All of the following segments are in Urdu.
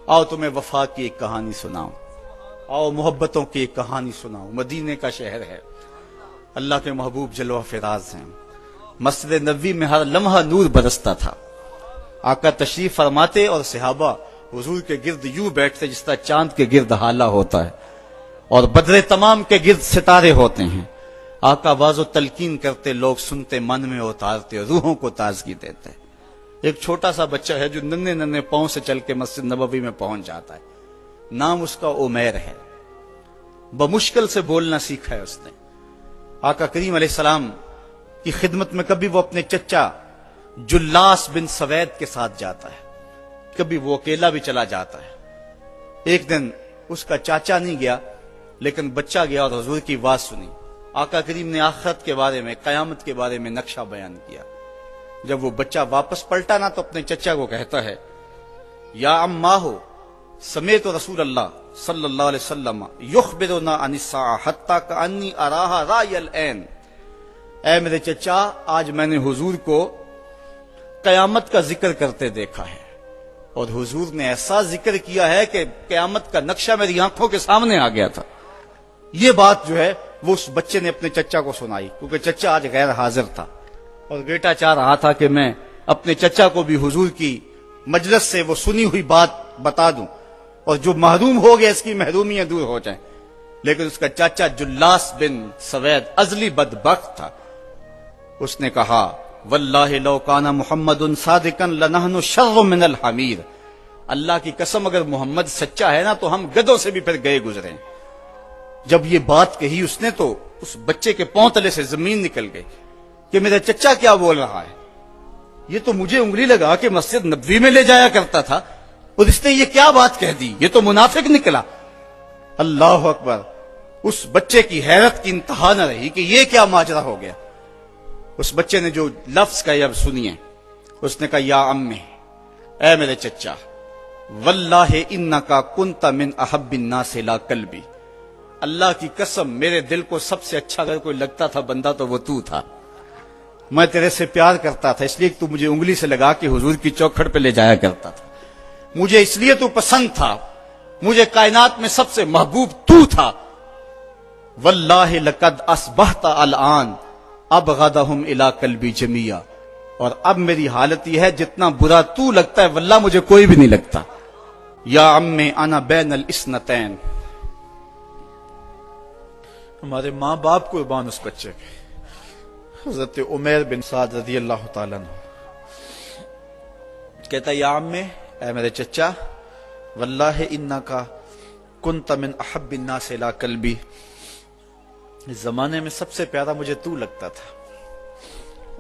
آؤ تمہیں وفا کی ایک کہانی سناؤں، آؤ محبتوں کی ایک کہانی سناؤں۔ مدینے کا شہر ہے، اللہ کے محبوب جلوہ فراز ہیں۔ مسجد نبوی میں ہر لمحہ نور برستا تھا۔ آقا تشریف فرماتے اور صحابہ حضور کے گرد یوں بیٹھتے جس طرح چاند کے گرد ہالہ ہوتا ہے اور بدر تمام کے گرد ستارے ہوتے ہیں۔ آقا واز و تلقین کرتے، لوگ سنتے، من میں اتارتے، روحوں کو تازگی دیتے۔ ایک چھوٹا سا بچہ ہے جو ننھے ننھے پاؤں سے چل کے مسجد نبوی میں پہنچ جاتا ہے، نام اس کا عمیر ہے۔ بمشکل سے بولنا سیکھا ہے اس نے۔ آقا کریم علیہ السلام کی خدمت میں کبھی وہ اپنے چچا جلاس بن سوید کے ساتھ جاتا ہے، کبھی وہ اکیلا بھی چلا جاتا ہے۔ ایک دن اس کا چاچا نہیں گیا لیکن بچہ گیا اور حضور کی بات سنی۔ آقا کریم نے آخرت کے بارے میں، قیامت کے بارے میں نقشہ بیان کیا۔ جب وہ بچہ واپس پلٹا نا تو اپنے چچا کو کہتا ہے، یا اماہ سمیت رسول اللہ صلی اللہ علیہ وسلم یخبرنا عن الساعہ حتی کانی اراہا رای العین۔ اے میرے چچا، آج میں نے حضور کو قیامت کا ذکر کرتے دیکھا ہے، اور حضور نے ایسا ذکر کیا ہے کہ قیامت کا نقشہ میری آنکھوں کے سامنے آ گیا تھا۔ یہ بات جو ہے وہ اس بچے نے اپنے چچا کو سنائی، کیونکہ چچا آج غیر حاضر تھا اور بیٹا چاہ رہا تھا کہ میں اپنے چچا کو بھی حضور کی مجلس سے وہ سنی ہوئی بات بتا دوں اور جو محروم ہو گیا اس کی محرومیاں دور ہو جائیں۔ لیکن اس کا چاچا جلاس بن سوید ازلی بدبخت تھا۔ اس نے کہا، واللہ لو کان محمد صادقا لنحن شر من الحمیر۔ اللہ کی قسم اگر محمد سچا ہے نا تو ہم گدھوں سے بھی پھر گئے گزرے۔ جب یہ بات کہی اس نے تو اس بچے کے پاؤں تلے سے زمین نکل گئی کہ میرا چچا کیا بول رہا ہے۔ یہ تو مجھے انگلی لگا کہ مسجد نبوی میں لے جایا کرتا تھا اور اس نے یہ کیا بات کہہ دی، یہ تو منافق نکلا۔ اللہ اکبر! اس بچے کی حیرت کی انتہا نہ رہی کہ یہ کیا ماجرا ہو گیا۔ اس بچے نے جو لفظ کہے اب سنیے، اس نے کہا، یا امی، اے میرے چچا، واللہ انکا کنت من احب الناس لا قلبی۔ اللہ کی قسم میرے دل کو سب سے اچھا اگر کوئی لگتا تھا بندہ تو وہ تو تھا۔ میں تیرے سے پیار کرتا تھا اس لیے کہ تو مجھے انگلی سے لگا کے حضور کی چوکھٹ پہ لے جایا کرتا تھا۔ مجھے اس لیے تو پسند تھا، مجھے کائنات میں سب سے محبوب تو تھا۔ واللہ لقد اصبحت الان ابغضهم الی قلبی جمیعا۔ اور اب میری حالت یہ ہے جتنا برا تو لگتا ہے واللہ مجھے کوئی بھی نہیں لگتا۔ یا امی انا بین الاثنتین۔ ہمارے ماں باپ قربان اس بچے پہ۔ حضرت عمیر بن سعد رضی اللہ تعالیٰ عنہ کہتا ہے، یا امی، اے میرے چچا، واللہ انکا کنت من احب الناس الی قلبی۔ اس زمانے میں سب سے پیارا مجھے تو لگتا تھا۔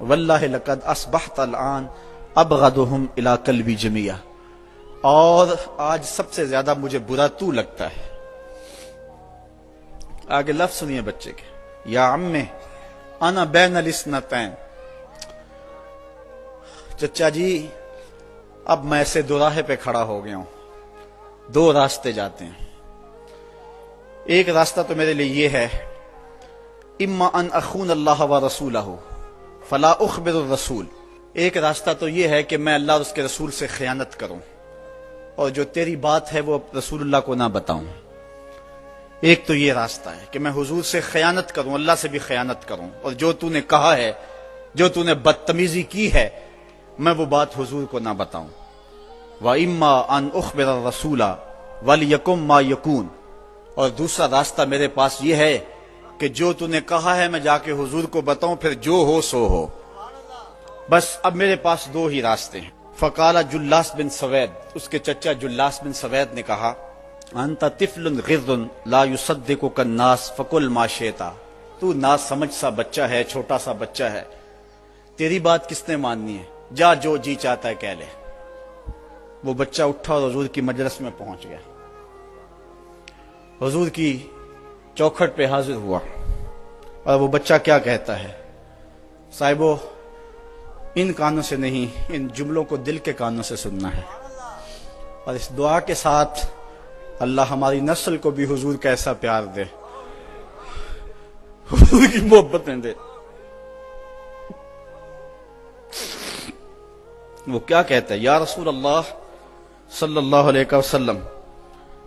واللہ لقد اصبحت الان ابغضهم الی قلبی جمیعا۔ اور آج سب سے زیادہ مجھے برا تو لگتا ہے۔ آگے لفظ سنیے بچے کے، یا امی انا بین الاثنتین۔ چچا جی، اب میں ایسے دو راہے پہ کھڑا ہو گیا ہوں، دو راستے جاتے ہیں۔ ایک راستہ تو میرے لیے یہ ہے، اما ان اخون اللہ و رسولہ فلا اخبر الرسول۔ ایک راستہ تو یہ ہے کہ میں اللہ اور اس کے رسول سے خیانت کروں اور جو تیری بات ہے وہ رسول اللہ کو نہ بتاؤں۔ ایک تو یہ راستہ ہے کہ میں حضور سے خیانت کروں، اللہ سے بھی خیانت کروں، اور جو تو نے کہا ہے، جو تو نے بدتمیزی کی ہے، میں وہ بات حضور کو نہ بتاؤں۔ وَإِمَّا أَنْ أُخْبِرَ الرَّسُولَ وَلْيَكُنْ مَا يَكُونُ۔ اور دوسرا راستہ میرے پاس یہ ہے کہ جو تو نے کہا ہے میں جا کے حضور کو بتاؤں، پھر جو ہو سو ہو۔ بس اب میرے پاس دو ہی راستے ہیں۔ فقال جلاس بن سوید، اس کے چچا جلاس بن سوید نے کہا، انت طفل غر لا یصدقک الناس فقل ما شئت۔ تو نا سمجھ سا بچہ ہے، چھوٹا سا بچہ ہے، تیری بات کس نے ماننی ہے، جا جو جی چاہتا ہے کہہ لے۔ وہ بچہ اٹھا اور حضور کی مجلس میں پہنچ گیا، حضور کی چوکھٹ پہ حاضر ہوا، اور وہ بچہ کیا کہتا ہے، صاحبو ان کانوں سے نہیں، ان جملوں کو دل کے کانوں سے سننا ہے، اور اس دعا کے ساتھ اللہ ہماری نسل کو بھی حضور کا ایسا پیار دے، حضور کی محبتیں دے۔ وہ کیا کہتا ہے، یا رسول اللہ صلی اللہ علیہ وسلم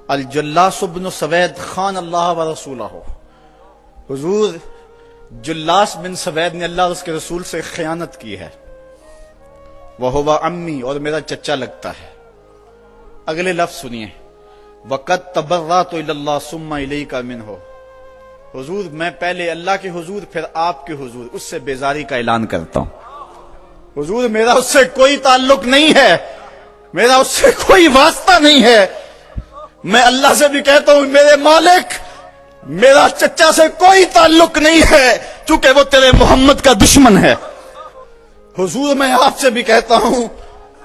الجلاس بن سوید خان اللہ و رسولہ، حضور جلاس بن سوید نے اللہ اور اس کے رسول سے خیانت کی ہے، وہو امی، اور میرا چچا لگتا ہے۔ اگلے لفظ سنیے، وقد تبرأت الی اللہ ثم الیک منہ، حضور میں پہلے اللہ کے حضور پھر آپ کے حضور اس سے بیزاری کا اعلان کرتا ہوں۔ حضور میرا اس سے کوئی تعلق نہیں ہے، میرا اس سے کوئی واسطہ نہیں ہے، میں اللہ سے بھی کہتا ہوں میرے مالک میرا چچا سے کوئی تعلق نہیں ہے چونکہ وہ تیرے محمد کا دشمن ہے۔ حضور میں آپ سے بھی کہتا ہوں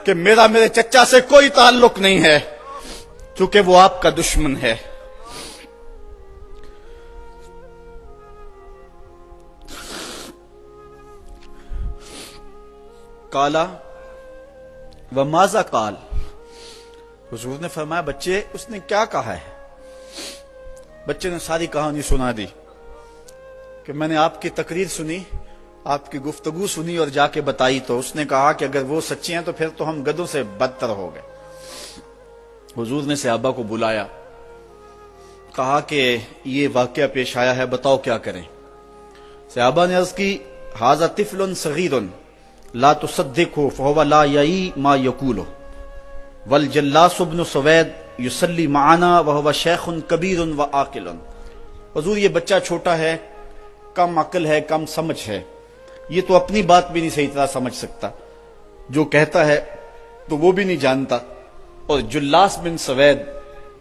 کہ میرا میرے چچا سے کوئی تعلق نہیں ہے چونکہ وہ آپ کا دشمن ہے۔ کالا وماذا قال، حضور نے فرمایا بچے اس نے کیا کہا ہے؟ بچے نے ساری کہانی سنا دی کہ میں نے آپ کی تقریر سنی، آپ کی گفتگو سنی اور جا کے بتائی، تو اس نے کہا کہ اگر وہ سچے ہیں تو پھر تو ہم گدھوں سے بدتر ہو گئے۔ حضور نے صحابہ کو بلایا، کہا کہ یہ واقعہ پیش آیا ہے، بتاؤ کیا کریں۔ صحابہ نے عرض کی ھذا طفل صغیر لا تصدقه فهو لا یعی ما یقول والجلاس بن سوید یصلی معنا وهو شیخ کبیر وعاقل، حضور یہ بچہ چھوٹا ہے، کم عقل ہے، کم سمجھ ہے، یہ تو اپنی بات بھی نہیں صحیح طرح سمجھ سکتا، جو کہتا ہے تو وہ بھی نہیں جانتا، اور جلاس بن سوید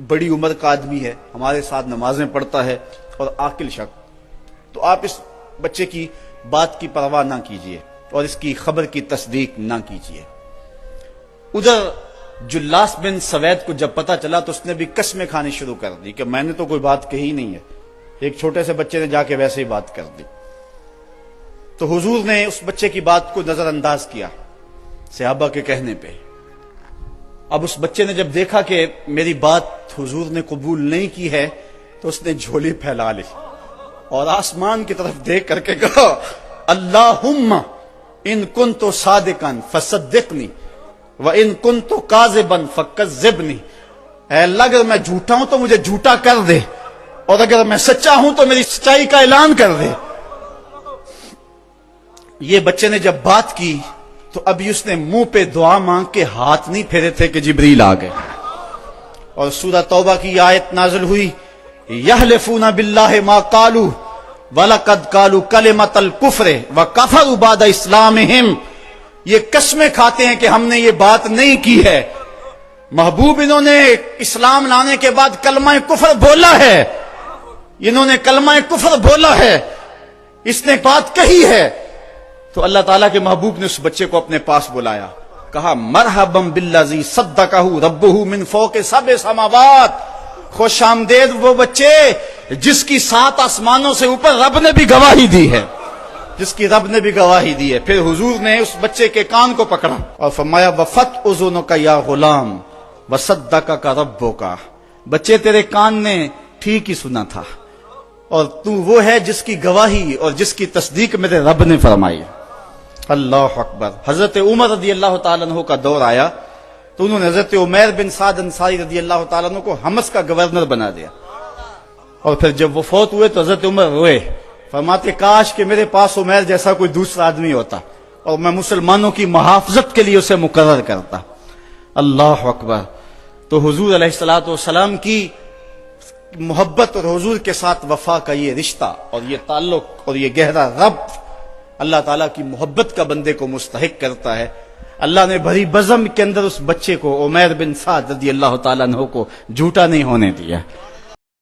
بڑی عمر کا آدمی ہے، ہمارے ساتھ نمازیں پڑھتا ہے اور عاقل شخص، تو آپ اس بچے کی بات کی پرواہ نہ کیجیے اور اس کی خبر کی تصدیق نہ کیجیے۔ ادھر جلاس بن سوید کو جب پتا چلا تو اس نے بھی قسمیں کھانی شروع کر دی کہ میں نے تو کوئی بات کہی نہیں ہے، ایک چھوٹے سے بچے نے جا کے ویسے ہی بات کر دی۔ تو حضور نے اس بچے کی بات کو نظر انداز کیا صحابہ کے کہنے پہ۔ اب اس بچے نے جب دیکھا کہ میری بات حضور نے قبول نہیں کی ہے تو اس نے جھولی پھیلا لی اور آسمان کی طرف دیکھ کر کے کہا اللہم ان کنت صادقا فصدقنی وان کنت کاذبا فکذبنی، اے اللہ اگر میں جھوٹا ہوں تو مجھے جھوٹا کر دے، اور اگر میں سچا ہوں تو میری سچائی کا اعلان کر دے۔ یہ بچے نے جب بات کی تو ابھی اس نے منہ پہ دعا مانگ کے ہاتھ نہیں پھیرے تھے کہ جبریل آ گئے، اور سورہ توبہ کی آیت نازل ہوئی یحلفون باللہ ما قالوا وَلَقَدْ قَالُوا كَلِمَةَ الْكُفْرِ وَكَفَرُوا بَعْدَ اسْلَامِهِمْ، یہ قسمیں کھاتے ہیں کہ ہم نے یہ بات نہیں کی ہے، محبوب انہوں نے اسلام لانے کے بعد کلمہ کفر بولا ہے، انہوں نے کلمہ کفر بولا ہے، اس نے بات کہی ہے۔ تو اللہ تعالیٰ کے محبوب نے اس بچے کو اپنے پاس بلایا، کہا مرحبا بالذی صدقہ ربہ من فوق سبع سماوات، خوش آمدید وہ بچے جس کی 7 آسمانوں سے اوپر رب نے بھی گواہی دی ہے، جس کی رب نے بھی گواہی دی ہے۔ پھر حضور نے اس بچے کے کان کو پکڑا اور فرمایا وفت اذنک یا غلام وصدقک ربک، بچے تیرے کان نے ٹھیک ہی سنا تھا اور تو وہ ہے جس کی گواہی اور جس کی تصدیق میرے رب نے فرمائی۔ اللہ اکبر۔ حضرت عمر رضی اللہ تعالیٰ عنہ کا دور آیا تو انہوں نے حضرت عمیر بن سعد انصاری رضی اللہ تعالیٰ عنہ کو حمص کا گورنر بنا دیا، اور پھر جب وہ فوت ہوئے تو حضرت عمر روئے، فرماتے کاش کہ میرے پاس عمیر جیسا کوئی دوسرا آدمی ہوتا اور میں مسلمانوں کی محافظت کے لیے اسے مقرر کرتا۔ اللہ اکبر۔ تو حضور علیہ الصلوۃ والسلام کی محبت اور حضور کے ساتھ وفا کا یہ رشتہ اور یہ تعلق اور یہ گہرا ربط اللہ تعالیٰ کی محبت کا بندے کو مستحق کرتا ہے۔ اللہ نے بھری بزم کے اندر اس بچے کو عمیر بن سعد رضی اللہ تعالیٰ عنہ کو جھوٹا نہیں ہونے دیا۔